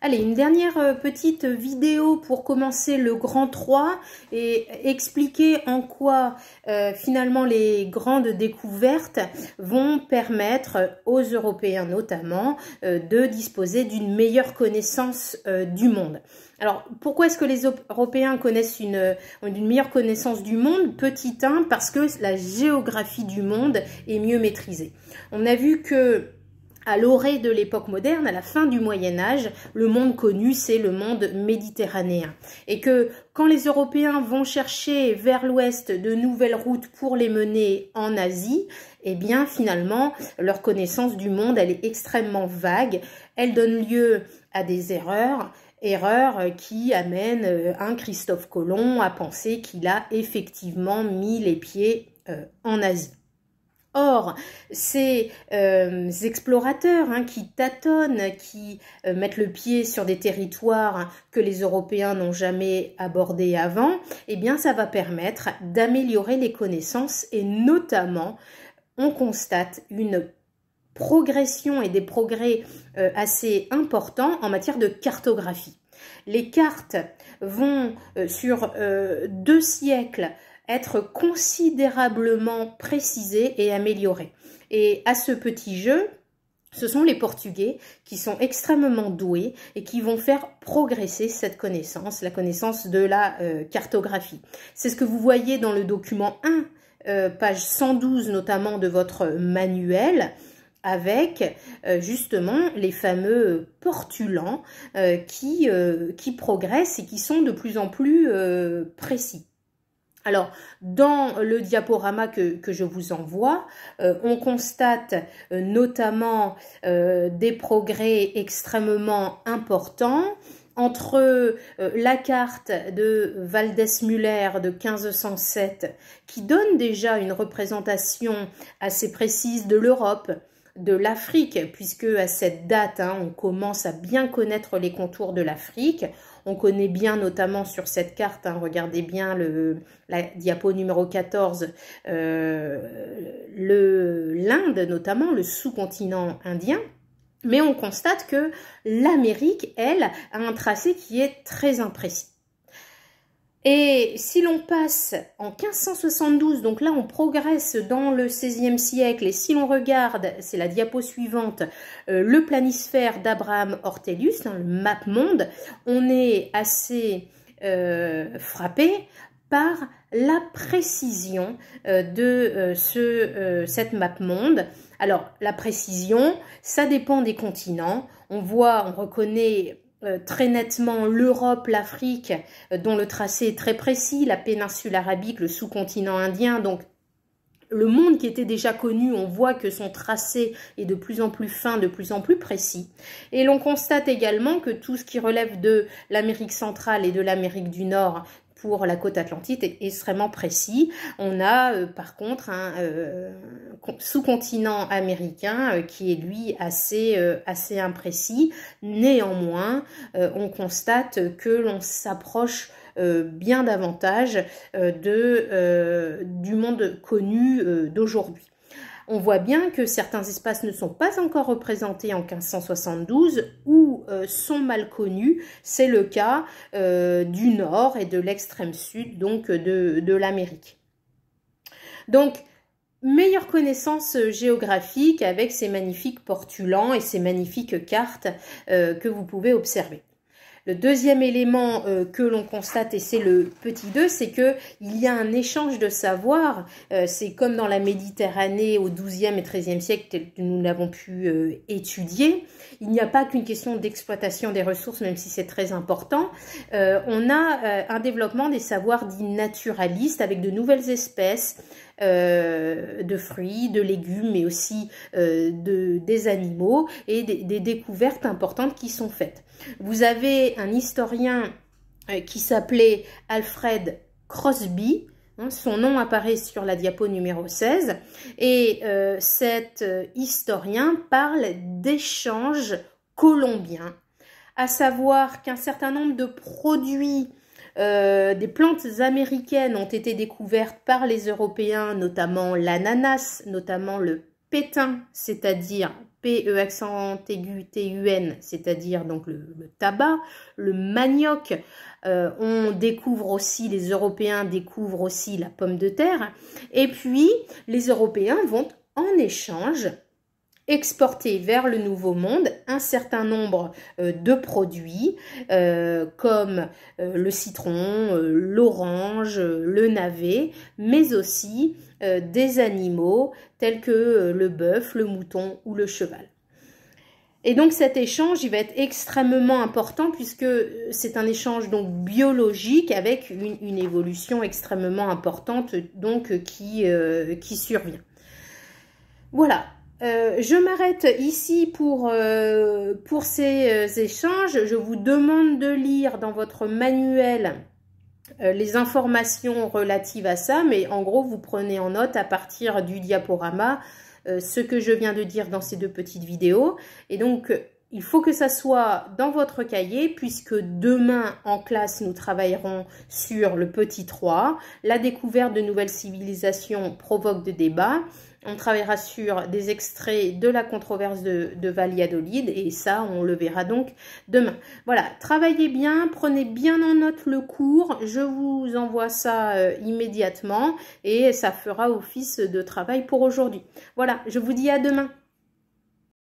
Allez, une dernière petite vidéo pour commencer le Grand 3 et expliquer en quoi finalement les grandes découvertes vont permettre aux Européens notamment de disposer d'une meilleure connaissance du monde. Alors, pourquoi est-ce que les Européens connaissent une meilleure connaissance du monde? Petit 1, parce que la géographie du monde est mieux maîtrisée. On a vu que à l'orée de l'époque moderne, à la fin du Moyen-Âge, le monde connu, c'est le monde méditerranéen. Et que quand les Européens vont chercher vers l'ouest de nouvelles routes pour les mener en Asie, eh bien finalement, leur connaissance du monde, elle est extrêmement vague. Elle donne lieu à des erreurs qui amènent un Christophe Colomb à penser qu'il a effectivement mis les pieds en Asie. Or, ces explorateurs qui tâtonnent, qui mettent le pied sur des territoires que les Européens n'ont jamais abordés avant, eh bien, ça va permettre d'améliorer les connaissances et notamment, on constate une progression et des progrès assez importants en matière de cartographie. Les cartes vont sur 2 siècles être considérablement précisées et améliorées. Et à ce petit jeu, ce sont les Portugais qui sont extrêmement doués et qui vont faire progresser cette connaissance, la connaissance de la cartographie. C'est ce que vous voyez dans le document 1, page 112 notamment de votre manuel, avec justement les fameux portulans qui progressent et qui sont de plus en plus précis. Alors, dans le diaporama que je vous envoie, on constate notamment des progrès extrêmement importants entre la carte de Valdès-Müller de 1507, qui donne déjà une représentation assez précise de l'Europe, de l'Afrique, puisque à cette date, on commence à bien connaître les contours de l'Afrique. On connaît bien, notamment sur cette carte, regardez bien la diapo numéro 14, l'Inde, notamment le sous-continent indien. Mais on constate que l'Amérique, elle, a un tracé qui est très imprécis. Et si l'on passe en 1572, donc là on progresse dans le XVIe siècle, et si l'on regarde, c'est la diapo suivante, le planisphère d'Abraham Ortelius, le map-monde, on est assez frappé par la précision de cette map-monde. Alors la précision, ça dépend des continents. On reconnaît très nettement l'Europe, l'Afrique, dont le tracé est très précis, la péninsule arabique, le sous-continent indien, donc le monde qui était déjà connu, on voit que son tracé est de plus en plus fin, de plus en plus précis. Et l'on constate également que tout ce qui relève de l'Amérique centrale et de l'Amérique du Nord pour la côte atlantique est extrêmement précis. On a par contre un sous-continent américain qui est lui assez imprécis. Néanmoins, on constate que l'on s'approche bien davantage du monde connu d'aujourd'hui. On voit bien que certains espaces ne sont pas encore représentés en 1572 ou sont mal connus. C'est le cas du nord et de l'extrême sud, donc de l'Amérique. Donc, meilleure connaissance géographique avec ces magnifiques portulans et ces magnifiques cartes que vous pouvez observer. Le deuxième élément que l'on constate, et c'est le petit 2, c'est qu'il y a un échange de savoir. C'est comme dans la Méditerranée au XIIe et XIIIe siècle, tel que nous l'avons pu étudier. Il n'y a pas qu'une question d'exploitation des ressources, même si c'est très important. On a un développement des savoirs dits naturalistes avec de nouvelles espèces, de fruits, de légumes, mais aussi des animaux et des découvertes importantes qui sont faites. Vous avez un historien qui s'appelait Alfred Crosby, son nom apparaît sur la diapo numéro 16, et cet historien parle d'échanges colombiens, à savoir qu'un certain nombre de produits des plantes américaines ont été découvertes par les Européens, notamment l'ananas, notamment le pétain, c'est-à-dire P-E accent aigu T-U-N, c'est-à-dire donc le tabac, le manioc. On découvre aussi, les Européens découvrent aussi la pomme de terre. Et puis, les Européens vont en échange exporter vers le Nouveau Monde un certain nombre de produits comme le citron, l'orange, le navet, mais aussi des animaux tels que le bœuf, le mouton ou le cheval. Et donc cet échange, il va être extrêmement important puisque c'est un échange donc biologique avec une évolution extrêmement importante donc qui survient. Voilà. Je m'arrête ici pour ces échanges. Je vous demande de lire dans votre manuel les informations relatives à ça, mais en gros, vous prenez en note à partir du diaporama ce que je viens de dire dans ces deux petites vidéos. Et donc, il faut que ça soit dans votre cahier puisque demain en classe, nous travaillerons sur le petit 3. La découverte de nouvelles civilisations provoque des débats. On travaillera sur des extraits de la controverse de Valladolid et ça, on le verra donc demain. Voilà, travaillez bien, prenez bien en note le cours. Je vous envoie ça immédiatement et ça fera office de travail pour aujourd'hui. Voilà, je vous dis à demain.